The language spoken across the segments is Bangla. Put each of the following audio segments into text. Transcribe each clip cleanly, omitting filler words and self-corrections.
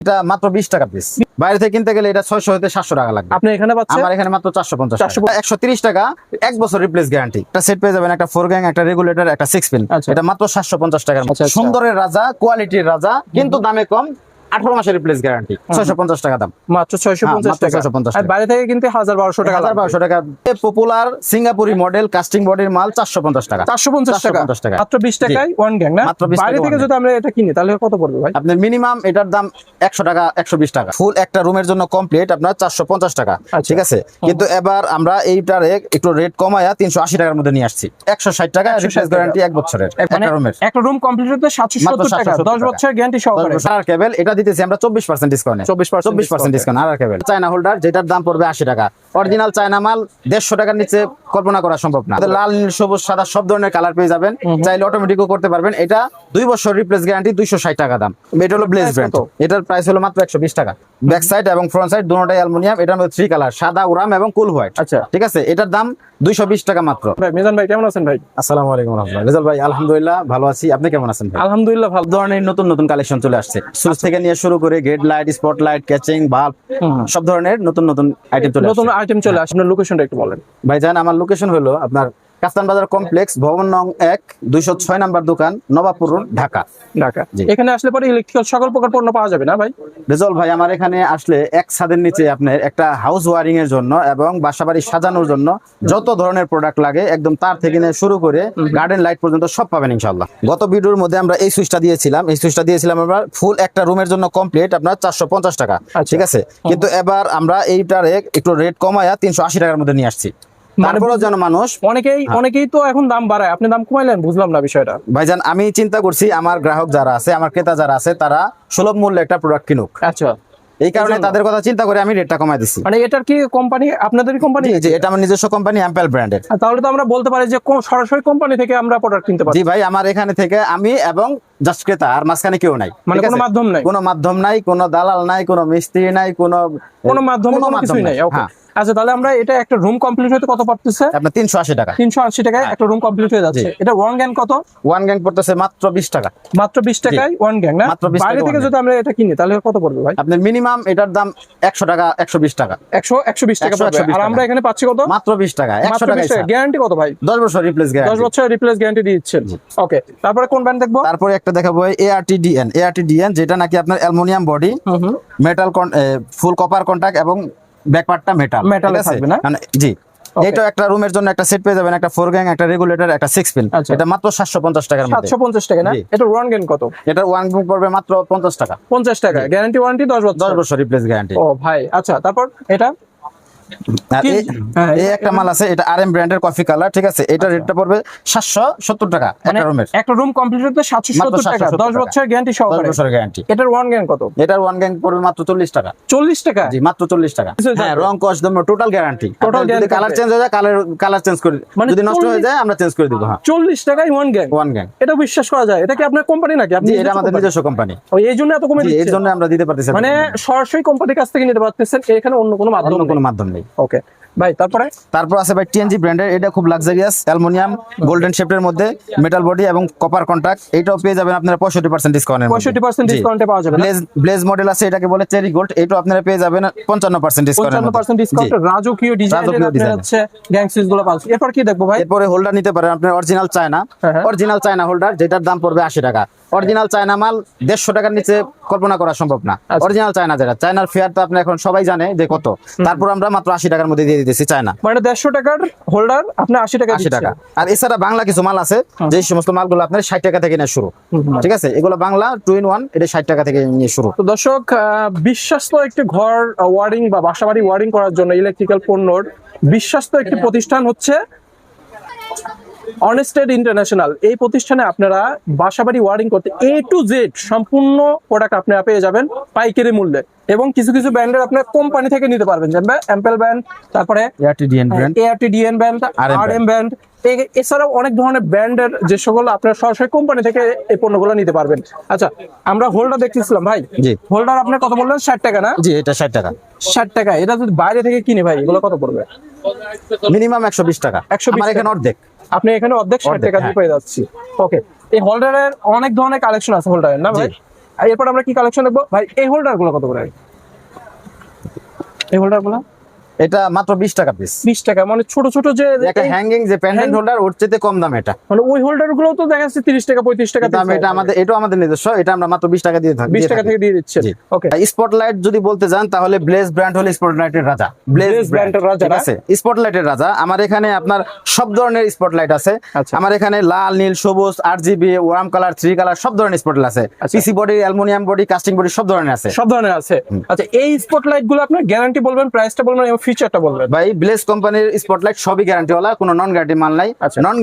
এটা মাত্র 20 টাকা পিস। বাইরে থেকে কিনতে গেলে এটা 600 হতে 700 টাকা লাগবে। আপনি এখানে পাচ্ছেন আমার এখানে মাত্র 450 টাকা। 130 টাকা 1 বছর রিপ্লেস গ্যারান্টি। একটা সেট পেয়ে যাবেন, একটা 4 গ্যাং, একটা রেগুলেটর, একটা 6 পিন। এটা মাত্র 750 টাকার মধ্যে। সুন্দরের রাজা, কোয়ালিটির রাজা, কিন্তু দামে কম। 18 মাসের রিপ্লেস গ্যারান্টি, 650 টাকা দাম। মাত্র 650 টাকা। আর বাইরে থেকে কিনতে 1200 টাকা। 1200 টাকা। পপুলার সিঙ্গাপুরি মডেল কাস্টিং বডির মাল 450 টাকা। 450 টাকা মাত্র 20 টাকায় 1 গ্যাং না? বাইরে থেকে যদি আমরা এটা কিনি তাহলে কত পড়বে ভাই? আপনার মিনিমাম এটার দাম 100 টাকা, 120 টাকা। ফুল একটা রুমের জন্য কমপ্লিট আপনার 450 টাকা। ঠিক আছে, কিন্তু এবার আমরা এইটারে একটু রেট কমায়া 380 টাকার মধ্যে নিয়ে আসছি। 160 টাকা রিপ্লেস গ্যারান্টি 1 বছরের একটা রুমের। একটা রুম কমপ্লিট হতে 770 টাকা, 10 বছরের গ্যারান্টি সহকারে। আর কেবল এটা দিতেছি আমরা 24% ডিসকাউন্টে। 24% ডিসকাউন্ট। আর কেবল চায়না হোল্ডার, যেটার দাম পড়বে 80 টাকা। অরিজিনাল চায়না মাল 150 টাকার নিচে কল্পনা করা সম্ভব না। লাল, নীল, সবুজ, সাদা সব ধরনের কালার পেয়ে যাবেন। চাইলে অটোমেটিকও করতে পারবেন। এটা 2 বছর রিপ্লেস গ্যারান্টি, 260 টাকা দাম। এটা হলো ব্লেজ ব্র্যান্ড। এটার প্রাইস হলো মাত্র 120 টাকা। ব্যাক সাইড এবং ফ্রন্ট সাইড দুটোটাই অ্যালুমিনিয়াম। এটার মধ্যে 3 কালার, সাদা, উরাম এবং কুল হোয়াইট। আচ্ছা, ঠিক আছে, এটার দাম 220 টাকা মাত্র। ভাই মিজান ভাই কেমন আছেন ভাই? আসসালামু আলাইকুম রাহমাতুল্লাহ। রেজাল ভাই আলহামদুলিল্লাহ ভালো আছি, আপনি কেমন আছেন ভাই? আলহামদুলিল্লাহ ভালো। ধরনের নতুন নতুন কালেকশন চলে আসছে। সুইচ থেকে নিয়ে শুরু করে gate light, spot light, catching, bulb, সব ধরনের নতুন নতুন আইটেম চলে আসছে। নতুন আইটেম চলে আসছে। আপনার লোকেশনটা একটু বলেন ভাইজান। আমার লোকেশন হলো আপনার কাস্তান বাজার কমপ্লেক্স, ভবন নং 1, 206 নাম্বার দোকান, নবাবপুর রোড, ঢাকা। এখানে আসলে পরে ইলেকট্রিক্যাল সকল প্রকার পণ্য পাওয়া যাবে না ভাই? রেজাল ভাই, আমার এখানে আসলে এক ছাদের নিচে আপনার একটা হাউস ওয়ারিং এর জন্য এবং বাসাবাড়ি সাজানোর জন্য যত ধরনের প্রোডাক্ট লাগে একদম তার থেকে নিয়ে শুরু করে গার্ডেন লাইট পর্যন্ত সব পাবেন ইনশাআল্লাহ। গত ভিডিওর মধ্যে আমরা এই সুইচটা দিয়েছিলাম আমরা ফুল একটা রুমের জন্য কমপ্লিট আপনার 450 টাকা। ঠিক আছে, কিন্তু এবার আমরা এইটারে একটু রেট কমায়া 380 টাকার মধ্যে নিয়ে আসছি। তারপরেও যেন মানুষ অনেকেই তো এখন দাম বাড়ায়, আপনি দাম কমাইলেন, বুঝলাম না বিষয়টা। ভাইজান, আমি চিন্তা করছি আমার গ্রাহক যারা আছে, আমার ক্রেতা যারা আছে, তারা সুলভ মূল্যে একটা প্রোডাক্ট কিনুক। আচ্ছা, এই কারণে তাদের কথা চিন্তা করে আমি রেটটা কমাই দিচ্ছি। মানে এটার কি কোম্পানি আপনাদেরই কোম্পানি? জি, এটা আমার নিজস্ব কোম্পানি, অ্যাম্পেল ব্র্যান্ডের। তাহলে তো আমরা বলতে পারি যে সরাসরি কোম্পানি থেকে আমরা প্রোডাক্ট কিনতে পারি। জি ভাই, আমার এখানে থেকে আমি এবং জাস্ট ক্রেতা, আর মাঝখানে কেউ নাই। মানে কোনো মাধ্যম নাই? কোনো মাধ্যম নাই, কোনো দালাল নাই, কোনো মিস্ত্রি নাই, কোনো মাধ্যম কিছুই নাই। ওকে, আচ্ছা, তাহলে আমরা এটা একটা রুম কমপ্লিট হতে কত পড়তেছে? আপনার 380 টাকা। 380 টাকায় একটা রুম কমপ্লিট হয়ে যাচ্ছে। এটা 1 গ্যাং কত? 1 গ্যাং পড়তেছে মাত্র 20 টাকা। মাত্র 20 টাকায় 1 গ্যাং না? বাইরে থেকে যদি আমরা এটা কিনি তাহলে কত পড়বে ভাই? আপনার মিনিমাম এটার দাম 100 টাকা, 120 টাকা। 120 টাকা পড়বে। আর আমরা এখানে পাচ্ছি কত? মাত্র 20 টাকা। 100 টাকা। গ্যারান্টি কত ভাই? 10 বছর রিপ্লেস গ্যারান্টি। 10 বছর রিপ্লেস গ্যারান্টি দিচ্ছেন। ওকে, তারপরে কোন ব্র্যান্ড দেখবো? তারপরে একটা দেখাবো ARTDN, যেটা নাকি আপনার অ্যালুমিনিয়াম বডি, মেটাল, ফুল কপার কন্টাক্ট এবং ব্যাকপার্টটা মেটাল থাকবে না? জি। এটা একটা রুমের জন্য একটা সেট পেয়ে যাবেন, একটা 4 গ্যাং, একটা রেগুলেটর, একটা 6 পিন। এটা মাত্র 750 টাকার মধ্যে। 750 টাকা না? এটা 1 গ্যাং কত? এটা 1 গ্যাং পড়বে মাত্র 50 টাকা। 50 টাকা। গ্যারান্টি ওয়ারেন্টি 10 বছর রিপ্লেস গ্যারান্টি। ও ভাই, আচ্ছা, তারপর এটা এই একটা মাল আছে, এটা RM ব্র্যান্ডের কফি কালার। ঠিক আছে, এটা রেটটা পড়বে 770 টাকা একটা রুমের। একটা রুম কমপ্লিট হতে 770 টাকা, 10 বছরের গ্যারান্টি সহকারে। 10 বছরের গ্যারান্টি। এটার 1 গ্যাং কত? এটার 1 গ্যাং পড়বে মাত্র 40 টাকা। 40 টাকা? জি, মাত্র 40 টাকা। হ্যাঁ, রং কস দম টোটাল গ্যারান্টি। যদি কালার চেঞ্জ হয়ে যায়, কালার চেঞ্জ করে, যদি নষ্ট হয়ে যায় আমরা চেঞ্জ করে দিব। হ্যাঁ, 40 টাকায় 1 গ্যাং। 1 গ্যাং। এটা বিশ্বাস করা যায়? এটা কি আপনার কোম্পানি নাকি? আপনি? এটা আমাদের নিজস্ব কোম্পানি। এই জন্য এত কমে দিচ্ছেন? এই জন্য আমরা দিতে পারতেছি। মানে সরাসরি কোম্পানির কাছ থেকে নিতে পারতেছেন, এখানে অন্য কোনো মাধ্যম নেই। ওকে ভাই, তারপর আছে ভাই TNG ব্র্যান্ডের। এটা খুব লাক্সারিয়াস, অ্যালুমিনিয়াম গোল্ডেন শেপের মধ্যে, মেটাল বডি এবং কপার কন্টাক্ট। এটাও পেয়ে যাবেন আপনারা 65% ডিসকাউন্টে। 65% ডিসকাউন্টে পাওয়া যাবে। ব্লেজ মডেল আছে, এটাকে বলে চেরি গোল্ড। এটাও আপনারা পেয়ে যাবেন 55% ডিসকাউন্টে। 55% ডিসকাউন্টে রাজকীয় ডিজাইনের আপনারা হচ্ছে গ্যাং সুইচ গুলো পাচ্ছেন। এরপর কি দেখবো ভাই? এরপরে হোল্ডার নিতে পারেন আপনারা অরিজিনাল চায়না হোল্ডার, যেটার দাম পড়বে 80 টাকা। অরিজিনাল চায়না মাল 150 টাকার নিচে কল্পনা করা সম্ভব না। অরিজিনাল চায়না, যেটা চায়নার ফেয়ার তো আপনি এখন সবাই জানে যে কত। তারপর আমরা মাত্র 80 টাকার মধ্যে দিয়ে দিতেছি চায়না। মানে 150 টাকার হোল্ডার আপনি 80 টাকা। আর এছাড়া বাংলা কিছু মাল আছে, যে সমস্ত মালগুলো আপনার 60 টাকা থেকে নিয়ে শুরু। ঠিক আছে, এগুলো বাংলা 2-in-1, এটা 60 টাকা থেকে নিয়ে শুরু। তো দর্শক, বিশ্বস্ত একটি ঘর ওয়ারিং বা বাসাবাড়ি ওয়ারিং করার জন্য ইলেকট্রিক্যাল পণ্যর বিশ্বস্ত একটি প্রতিষ্ঠান হচ্ছে অনেস্টেড ইন্টারন্যাশনাল। এই প্রতিষ্ঠানে আপনারা বাসাবাড়ি ওয়ারিং করতে A to Z সম্পূর্ণ প্রোডাক্ট আপনারা পেয়ে যাবেন পাইকারি মূল্যে, এবং কিছু ব্র্যান্ডের আপনার কোম্পানি থেকে নিতে পারবেন, যেমন অ্যাম্পেল ব্র্যান্ড, তারপরে ARTDN ব্র্যান্ড, RM ব্র্যান্ড, এছাড়াও অনেক ধরনের ব্র্যান্ডের যে সকল আপনার সরাসরি কোম্পানি থেকে এই পণ্যগুলো নিতে পারবেন। আচ্ছা, আমরা হোল্ডার দেখতেছিলাম ভাই। হোল্ডার আপনার কত বললেন? 60 টাকা না? জি, এটা 60 টাকা। 60 টাকা। এটা যদি বাইরে থেকে কিনে ভাই, এগুলো কত পড়বে? মিনিমাম 120 টাকা। 120 এখানে অর্ধেক। আপনি এখানে অর্ধেক 60 টাকা দিয়ে পেয়ে যাচ্ছি। ওকে, এই হোল্ডারের অনেক ধরনের কালেকশন আছে হোল্ডারের না ভাই? আর এরপর আমরা কি কালেকশন দেখবো ভাই? এই হোল্ডার গুলো কত করে? এই হোল্ডার গুলো এটা মাত্র 20 টাকা পিস। 20 টাকা, মানে ছোট ছোট যে একটা হ্যাঙ্গিং যে পেন্ডেন্ট হোল্ডার, ওর চেয়ে কম দাম এটা। মানে ওই হোল্ডার গুলো তো দেখা যাচ্ছে 30 টাকা 35 টাকা দাম। এটা আমাদের, এটা আমাদের নিজস্ব, এটা আমরা মাত্র 20 টাকা দিয়ে থাকি। 20 টাকা থেকে দিয়ে দিচ্ছে। ওকে। স্পটলাইট যদি বলতে যান তাহলে ব্লেজ ব্র্যান্ড হলো স্পটলাইটের রাজা। ব্লেজ ব্র্যান্ডের রাজা, ঠিক আছে, স্পটলাইটের রাজা। আমার এখানে আপনার সব ধরনের স্পটলাইট আছে। আচ্ছা। আমার এখানে লাল, নীল, সবুজ, RGB, ওয়ার্ম কালার, 3 কালার সব ধরনের স্পটলাইট আছে। PC body, aluminium body, casting body সব ধরনের আছে। সব ধরনের আছে। আচ্ছা, এই স্পটলাইট গুলো আপনার গ্যারান্টি বলবেন, প্রাইসটা বলবেন এবং ফিচারটা বলবেন। ভাই ব্লেজ কোম্পানির স্পটলাইট সবই গ্যারান্টি ওয়ালা, কোনো নন গ্যারান্টি মাল নাই। নন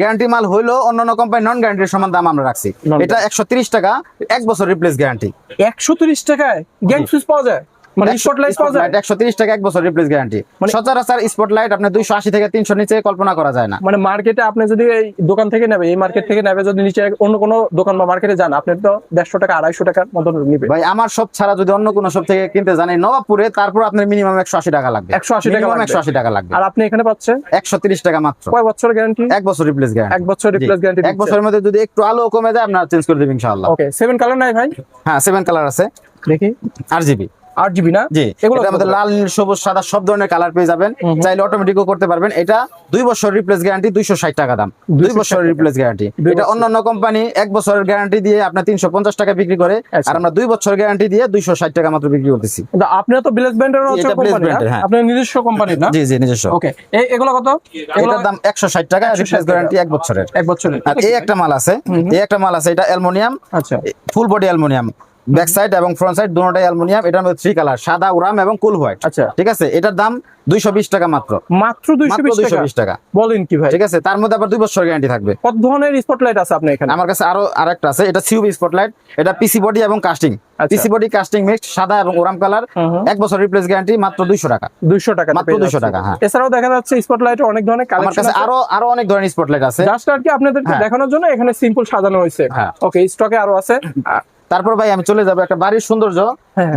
গ্যারান্টি মাল হইলো অন্যান্য কোম্পানি নন গ্যারান্টির সমান দাম আমরা রাখছি। এটা 130 টাকা, 1 বছর রিপ্লেস গ্যারান্টি। 130 টাকায় গ্যাং সুইচ পাওয়া যায়, মানে স্পটলাইট পাওয়া যায় 130 টাকা, 1 বছর রিপ্লেস গ্যারান্টি। সচরাচর স্পটলাইট আপনার 280 থেকে 300 নিচে কল্পনা করা যায় না। মানে মার্কেটে আপনি যদি এই দোকান থেকে নেবে, এই মার্কেট থেকে নেবে, যদি নিচে অন্য কোনো দোকান বা মার্কেটে যান, আপনি তো 150 টাকা 250 টাকার মতো নিবে। ভাই আমার সব ছাড়া যদি অন্য কোনো সব থেকে কিনতে জানি নবাবপুরে, তারপর আপনার মিনিমাম 180 টাকা লাগবে। 180 টাকা, 180 টাকা লাগবে। আর আপনি এখানে পাচ্ছেন 130 টাকা মাত্র। কয় বছরের গ্যারান্টি? 1 বছর রিপ্লেস গ্যারান্টি। 1 বছর রিপ্লেস গ্যারান্টি। 1 বছরের মধ্যে যদি একটু আলো কমে যায় আপনার চেঞ্জ করে দেব ইনশাআল্লাহ। ওকে। 7 কালার নাই ভাই? হ্যাঁ 7 কালার আছে। দেখি। RGB 8GB না? জি, এগুলো এটা আমাদের লাল, নীল, সবুজ, সাদা সব ধরনের কালার পেয়ে যাবেন। চাইলে অটোমেটিকও করতে পারবেন। এটা 2 বছর রিপ্লেস গ্যারান্টি, 260 টাকা দাম। 2 বছর রিপ্লেস গ্যারান্টি। এটা অন্যান্য কোম্পানি 1 বছরের গ্যারান্টি দিয়ে আপনার 350 টাকা বিক্রি করে, আর আমরা 2 বছর গ্যারান্টি দিয়ে 260 টাকা মাত্র বিক্রি করতেছি। কিন্তু আপনারা তো ব্লেজ ব্র্যান্ডের এটা ব্লেজ ব্র্যান্ডের, হ্যাঁ। আপনার নিজস্ব কোম্পানি না? জি জি নিজস্ব। ওকে। এগুলো কত? এটার দাম 160 টাকা, রিপ্লেস গ্যারান্টি 1 বছরের। 1 বছরের। আর এই একটা মাল আছে, এই একটা মাল আছে, এটা অ্যালুমিনিয়াম। আচ্ছা। Full body aluminium, back side এবং ফ্রন্ট সাইড দুটোটাই অ্যালুমিনিয়াম। এটার মধ্যে 3 কালার, সাদা, উরাম এবং কুল হোয়াইট। আচ্ছা। ঠিক আছে, এটার দাম 220 টাকা মাত্র। মাত্র 220 টাকা? বলেন কি ভাই? ঠিক আছে, তার মধ্যে আবার 2 বছর গ্যারান্টি থাকবে। কত ধরনের স্পটলাইট আছে আপনার এখানে? আমার কাছে আরো আরেকটা আছে, এটা সিউবি স্পটলাইট। এটা পিসি বডি এবং কাস্টিং, পিসি বডি কাস্টিং মিক্স, সাদা এবং ওরাম কালার, 1 বছর রিপ্লেস গ্যারান্টি, মাত্র 200 টাকা। 200 টাকা, মাত্র 200 টাকা। হ্যাঁ। এছাড়াও দেখা যাচ্ছে স্পটলাইটে অনেক ধরনের আমার কালেকশন কাছে আছে। আরো অনেক ধরনের স্পটলাইট আছে, জাস্ট আর কি আপনাদেরকে দেখানোর জন্য এখানে সিম্পল সাজানো হয়েছে। হ্যাঁ। ওকে, স্টকে আরো আছে। তারপর ভাই আমি চলে যাবো একটা বাড়ির সৌন্দর্য,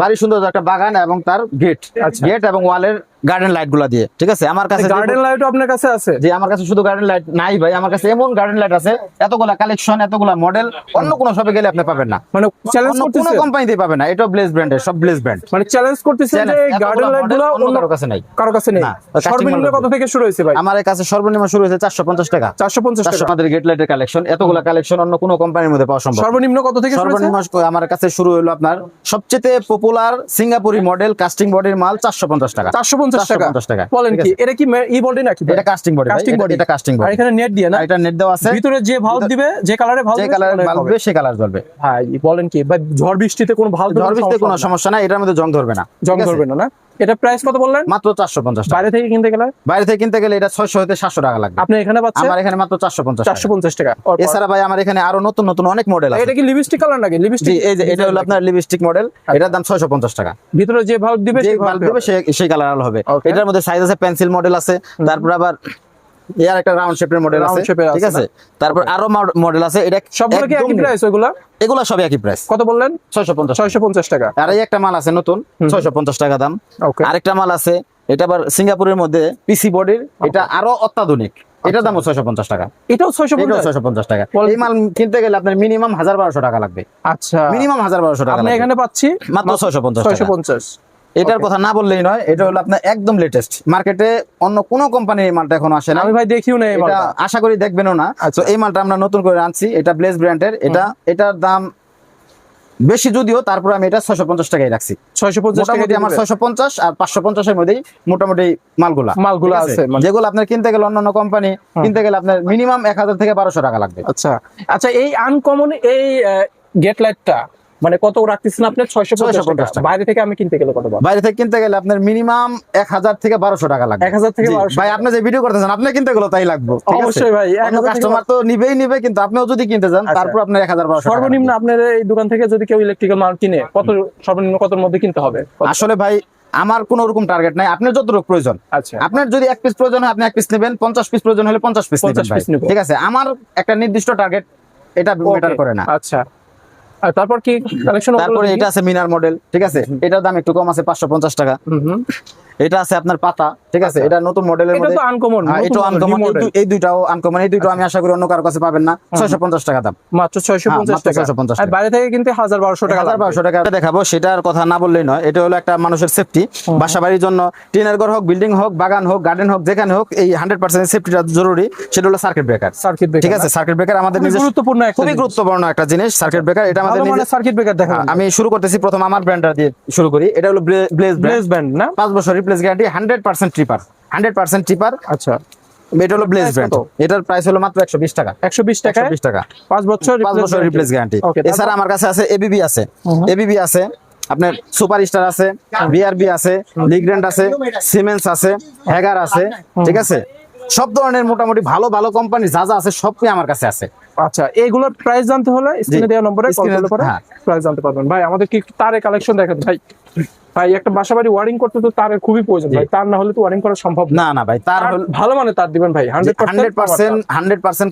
বাড়ির সৌন্দর্য একটা বাগান এবং তার গেট, গেট এবং ওয়ালের গার্ডেন লাইট গুলা দিয়ে। ঠিক আছে, আমার কাছে গার্ডেন লাইটও আপনার কাছে আছে? জি, আমার কাছে শুধু গার্ডেন লাইট নাই ভাই, আমার কাছে এমন গার্ডেন লাইট আছে, এতগুলা কালেকশন, এতগুলা মডেল, অন্য কোনো শপে গেলে আপনি পাবেন না। মানে চ্যালেঞ্জ অন্য কোনো করতেছে, কোম্পানিতে পাবেন না। এটা ব্লেজ ব্র্যান্ডের, সব ব্লেজ ব্র্যান্ড। মানে চ্যালেঞ্জ করতেছে যে গার্ডেন লাইট গুলো অন্য কারো কাছে নাই। কারো কাছে নেই। সর্বনিম্ন কত থেকে শুরু হয়েছে ভাই? আমার কাছে সর্বনিম্ন শুরু হয়েছে 450 টাকা। 450 টাকা আমাদের গেট লাইটের কালেকশন, এতগুলা কালেকশন অন্য কোনো কোম্পানির মধ্যে পাওয়া সম্ভব। সর্বনিম্ন কত থেকে শুরু হয়েছে? সর্বনিম্ন আমার কাছে শুরু হলো আপনার সবচেয়ে পপুলার সিঙ্গাপুরি মডেল কাস্টিং বডির মাল 450 টাকা। 450 টাকা। বলেন কি, এটা কি ই বডি নাকি? এটা কাস্টিং বডি, কাস্টিং বডি। এটা কাস্টিং বডি। আর এখানে নেট দিয়ে না? এটা নেট দেওয়া আছে। ভিতরে যে ভালভ দিবে, যে কালারে ভালভ যে কালারে ভালভ দিবে সেই কালার জ্বলবে। ভাই বলেন কি ভাই, ঝড় বৃষ্টিতে কোনো ভালভ, ঝড় বৃষ্টিতে কোনো সমস্যা না, এটার মধ্যে জং ধরবে না। জং ধরবে না? না। এটা প্রাইস কত বললেন? মাত্র 450 টাকা। বাইরে থেকে কিনতে গেলে? বাইরে থেকে কিনতে গেলে এটা 600 হতে 700 টাকা লাগবে। আপনি এখানে পাচ্ছেন? আমার এখানে মাত্র 450 টাকা। 450 টাকা। এছাড়া ভাই আমার এখানে আরো নতুন নতুন অনেক মডেল আছে। এটা কি লিপস্টিক কালার নাকি? লিপস্টিক, এই যে এটা হলো আপনার লিপস্টিক মডেল, এটার দাম 650 টাকা। ভিতরে যে ভালভ দিবে, যে ভালভ দিবে সেই কালার আলো হবে। এটার মধ্যে সাইজ আছে, পেন্সিল মডেল আছে, তারপর আবার এর একটা রাউন্ড শেপের মডেল আছে। ঠিক আছে, তারপর আরো মডেল আছে। এটা সবগুলো কি একই প্রাইস? ওইগুলা এগুলা সব একই প্রাইস। কত বললেন? 650 টাকা। আর এই একটা মাল আছে নতুন, 650 টাকা দাম। আরেকটা মাল আছে, এটা আবার সিঙ্গাপুরের মধ্যে পিসি বডির, এটা আরো অত্যাধুনিক, এটার দামও 650 টাকা। এটাও 650 টাকা। এই মাল কিনতে গেলে আপনার মিনিমাম 1000-1200 টাকা লাগবে। আচ্ছা, মিনিমাম 1000-1200 টাকা। আমি এখানে পাচ্ছি মাত্র 650। এটার কথা না বললেই নয়, এটা হলো আপনার একদম লেটেস্ট, মার্কেটে অন্য কোনো কোম্পানির এই মালটা এখনো আসে না। আমি ভাই দেখিও না এই মালটা, আশা করি দেখবেনও না। তো এই মালটা আমরা নতুন করে আনছি, এটা ব্লেজ ব্র্যান্ডের। এটার দাম বেশি যদিও, তারপর আমি এটা 650 টাকায় রাখছি। 650 টাকা আমার 650 আর 550 এর মধ্যেই মোটামুটি মালগুলা আছে, যেগুলো আপনার কিনতে গেলে অন্যান্য কোম্পানি কিনতে গেলে আপনার মিনিমাম 1000 থেকে 1200 টাকা লাগবে। আচ্ছা আচ্ছা, এই আনকমন এই গেট লাইটটা মানে কত রাখতেছেন আপনি? 650 টাকা। বাইরে থেকে আমি কিনতে গেলে কত? বাইরে থেকে কিনতে গেলে আপনার মিনিমাম 1000 থেকে 1200 টাকা লাগবে। 1000 থেকে 1200। ভাই আপনি যে ভিডিও করতেছেন, আপনি কিনতে গেলে তাই লাগবে। অবশ্যই ভাই, কাস্টমার তো নিবেই নিবে, কিন্তু আপনিও যদি কিনতে যান তারপর আপনার 1000-1200 টাকা। সর্বনিম্ন আপনার এই দোকান থেকে যদি কেউ ইলেকট্রিক্যাল মাল কিনে কত, সর্বনিম্ন কতর মধ্যে কিনতে হবে? আসলে ভাই আমার কোনো রকম টার্গেট নাই, আপনার যতটুকু প্রয়োজন। আচ্ছা, আপনার যদি 1 পিস প্রয়োজন হয় আপনি 1 পিস নেবেন, 50 পিস প্রয়োজন হলে 50 পিস নেবেন। ঠিক আছে, আমার একটা নির্দিষ্ট টার্গেট এটা ম্যাটার করে না। আচ্ছা, আর তারপর কি কালেকশন? তারপরে এটা আছে মিনার মডেল, ঠিক আছে, এটার দাম একটু কম আছে 550 টাকা। এটা আছে আপনার পাতা, ঠিক আছে, এটা নতুন মডেলের এটা মধ্যে, তো আনকমন, এটা আনকমন, এই দুইটাও আনকমন, এই দুইটাও আমি আশা করি অন্য কারো কাছে পাবেন না। 650 টাকা দাম, মাত্র 650 টাকা। 650 আর বাইরে থেকে কিন্তু 1000-1200 টাকা। 1200 টাকা দেখাবো, সেটার কথা না বললেই নয়। এটা হলো একটা মানুষের সেফটি, বাসাবাড়ির জন্য, টিনের ঘর হোক, বিল্ডিং হোক, বাগান হোক, গার্ডেন হোক, যেখানে হোক, এই 100% সেফটিটা জরুরি। সেটা হলো সার্কিট ব্রেকার। সার্কিট ব্রেকার, ঠিক আছে, সার্কিট ব্রেকার আমাদের খুবই নিজস্ব গুরুত্বপূর্ণ একটা খুবই জিনিস। গুরুত্বপূর্ণ একটা জিনিস সার্কিট ব্রেকার। এটা আমাদের ভালো মানের নিজস্ব সার্কিট ব্রেকার দেখাবেন। আমি শুরু করতেছি প্রথম আমার ব্র্যান্ডটা দিয়ে শুরু করি। এটা হলো ব্লেজ ব্লেজ ব্যান্ড না? 5 বছর রিপ্লেস গ্যারান্টি, 100% ট্রিপার, 100% ট্রিপার। আচ্ছা, এটা হলো ব্লেজ price ব্র্যান্ড। কত? এটার প্রাইস হলো মাত্র 120 টাকা। 120 টাকায় 120 টাকা, 5 বছর 5 বছর রিপ্লেস গ্যারান্টি। ওকে, এছাড়া আমার কাছে আছে এবিবি আছে, এবিবি আছে, আপনার সুপারস্টার আছে, বিআরবি আছে, লিগ্র্যান্ড আছে, সিমেন্স আছে, হ্যাগার আছে, ঠিক আছে, সব ধরনের মোটামুটি ভালো ভালো কোম্পানি যা যা আছে সবই আমার কাছে আছে। আচ্ছা, এইগুলোর প্রাইস জানতে হলে স্ক্রিনে দেওয়া নম্বরে কল স্ক্রিনে- করলে পরে হ্যাঁ। প্রাইস জানতে পারবেন। ভাই আমাদের কি একটু তারের কালেকশন দেখেন ভাই। ভাই একটা বাসাবাড়ি ওয়ারিং করতে তো তারের খুবই প্রয়োজন ভাই, তার না হলে তো ওয়ারিং করা সম্ভব না। না না ভাই, তার তার ভালো মানে তার দিবেন ভাই, 100%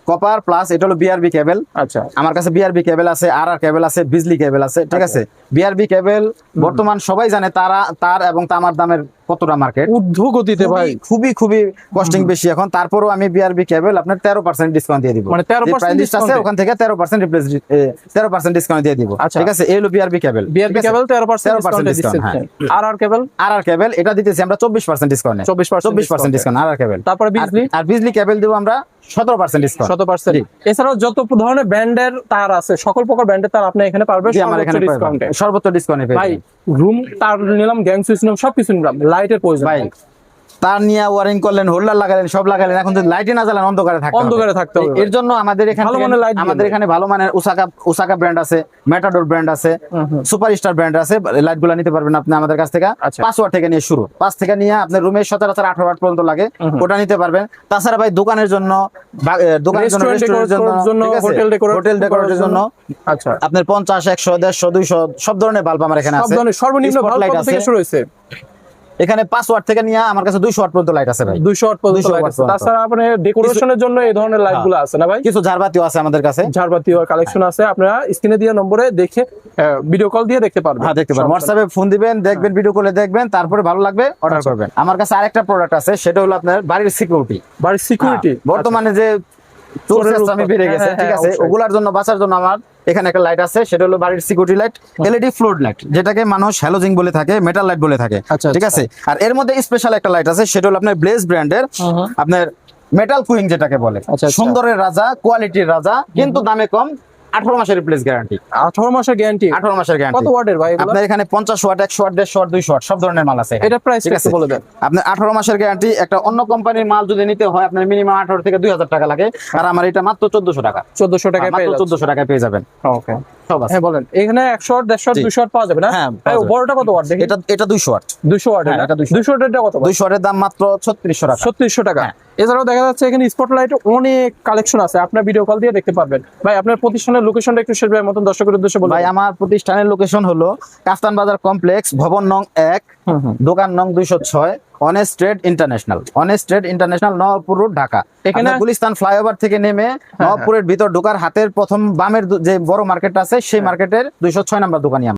কপার প্লাস এটা হলো বিআরবি কেবল। আচ্ছা, আমার কাছে বিআরবি কেবল আছে, আর কেবল আছে, বিজলি কেবল আছে, ঠিক আছে। বিআরবি কেবল বর্তমান সবাই জানে তার এবং তামার দামের কতটা মার্কেট, ঊর্ধ্ব গতিতে ভাই। খুবই খুবই কস্টিং বেশি এখন। তারপরও আমি বিআরবি কেবল আপনার 13% ডিসকাউন্ট দিয়ে দিব, মানে 13% প্রাইস লিস্ট আছে discount-এ? ওখান থেকে 13% রিপ্লেস 13% ডিসকাউন্ট দিয়ে দিব, আচ্ছা। ঠিক আছে। এই হলো বিআরবি কেবল, বিআরবি কেবল 13% ডিসকাউন্ট discount, হ্যাঁ। আর কেবল আর কেবল এটা দিতেছি আমরা 24% ডিসকাউন্টে, 24% ডিসকাউন্ট আর কেবল। তারপরে বিজলি? আর বিজলি কেবল দেব আমরা 17% ডিসকাউন্ট। 100%। জি। এছাড়াও যত ধরনের ব্র্যান্ডের তার আছে, সকল প্রকার ব্র্যান্ডের তার আপনি এখানে পারবেন জি, আমার এখানে ডিসকাউন্টে। সর্বোচ্চ ডিসকাউন্টে পেয়ে ভাই যাবেন। রুম তার নিলাম, গ্যাং সুইচ নিলাম, সবকিছু নিলাম, লাইটের প্রয়োজন ভাই তার নিয়ে ওয়ারিং করলেন, হোল্ডার লাগালেন, সব লাগালেন, এখন যদি লাইটে না জ্বালান অন্ধকারে থাকতে হবে। অন্ধকারে থাকতে হবে। এর জন্য আমাদের এখানে ভালো মানের light আমাদের দিবেন। এখানে ভালো মানের ওসাকা ব্র্যান্ড আছে, মেটাডোর ব্র্যান্ড আছে, সুপারস্টার ব্র্যান্ড আছে। লাইটগুলো নিতে পারবেন আপনি আমাদের কাছ থেকে। আচ্ছা। 5 ওয়াট থেকে নিয়ে শুরু, 5 থেকে নিয়ে আপনার রুমে সচরাচর 18 ওয়াট পর্যন্ত লাগে, ওটা নিতে পারবেন। তাছাড়া ভাই দোকানের জন্য, দোকানের জন্য, Restaurant রেস্টুরেন্টের জন্য, decorate, ঠিক আছে, হোটেল ডেকোরেটের জন্য আচ্ছা, আপনার 50, 100, 150, 200 সব ধরনের বাল্ব আমার এখানে সব আছে। ধরনের সর্বনিম্ন Spot ভালো light কত থেকে আছে। শুরু হয়েছে? এখানে 5 ওয়াট থেকে নিয়ে আমার কাছে 200 ওয়াট পর্যন্ত লাইট আছে ভাই। 200 ওয়াট পর্যন্ত 200 লাইট ওয়াট আছে। পর্যন্ত। তাছাড়া আপনি ডেকোরেশনের জন্য এই ধরনের লাইট গুলো আছে না ভাই? কিছু ঝাড়বাতিও আছে আমাদের কাছে। ঝাড়বাতি কালেকশন আছে, আপনারা স্ক্রিনে দেওয়া নম্বরে দেখে ভিডিও কল দিয়ে দেখতে পারবেন। হ্যাঁ, দেখতে পারেন। হোয়াটসঅ্যাপে ফোন দিবেন, দেখবেন, ভিডিও কলে দেখবেন, তারপরে ভালো লাগবে অর্ডার করবেন। আমার কাছে আরেকটা প্রোডাক্ট আছে, সেটা হলো আপনার বাড়ির সিকিউরিটি। বাড়ির সিকিউরিটি বর্তমানে যে চোরের আমি বেড়ে হ্যাঁ, গেছে, হ্যাঁ, ঠিক আছে, অবশ্যই। ওগুলার জন্য বাঁচার জন্য আমার এখানে একটা লাইট আছে, সেটা হলো বাড়ির security light, LED floor light, যেটাকে মানুষ হ্যালোজিং বলে থাকে, মেটাল লাইট বলে থাকে, আচ্ছা, ঠিক আছে। আর এর মধ্যে স্পেশাল একটা লাইট আছে, সেটা হলো আপনার ব্লেজ ব্র্যান্ডের আপনার মেটাল কুইং যেটাকে বলে। আচ্ছা। সুন্দরের রাজা, কোয়ালিটির রাজা, কিন্তু দামে কম। 18 মাসের রিপ্লেস গ্যারান্টি, 18 মাসের গ্যারান্টি। 18 মাসের কত গ্যারান্টি। ওয়াটের ভাই এগুলো? আপনার এখানে 50 ওয়াট, 100 ওয়াট, 150 ওয়াট, 200 ওয়াট সব ধরনের মাল আছে। এটা প্রাইস ঠিক একটু আছে? বলে দেন। আপনার 18 মাসের গ্যারান্টি। একটা অন্য কোম্পানির মাল যদি নিতে হয় আপনার মিনিমাম 18 থেকে 2000 টাকা লাগে, আর আমার এটা মাত্র 1400 টাকা। 1400 টাকায় পেয়ে মাত্র যাচ্ছে। 1400 টাকায় পেয়ে যাবেন। ওকে, সব আছে। হ্যাঁ বলেন। এখানে 100 ওয়াট, 150 ওয়াট, জি। 200 ওয়াট পাওয়া যাবে না? হ্যাঁ, ভাই পাওয়া যাবে। বড়টা কত ওয়াট দেখি? এটা 200 ওয়াট। 200 ওয়াটের হ্যাঁ, না? এটা 200 200 ওয়াটেরটা কত ভাই? 200 ওয়াটের দাম মাত্র 3600 টাকা। 3600 টাকা। হ্যাঁ। এছাড়াও দেখা যাচ্ছে এখানে স্পটলাইট অনেক কালেকশন আছে, আপনার ভিডিও কল দিয়ে দেখতে পারবেন। ভাই আপনার প্রতিষ্ঠানের লোকেশনটা একটু শেষ ভাইয়ের মতন দর্শকের উদ্দেশ্যে বলুন। ভাই আমার প্রতিষ্ঠানের লোকেশন হলো কাফতান বাজার কমপ্লেক্স, ভবন নং 1, দোকান নং 206, honest trade international, Nawabpur road, Dhaka. এখানে আপনার গুলিস্তান ফ্লাইওভার থেকে নেমে নওয়াবপুরের ভিতর ঢোকার হাতের প্রথম বামের যে বড় মার্কেট আছে, সেই মার্কেটের 206 নাম্বার দোকানই আমার।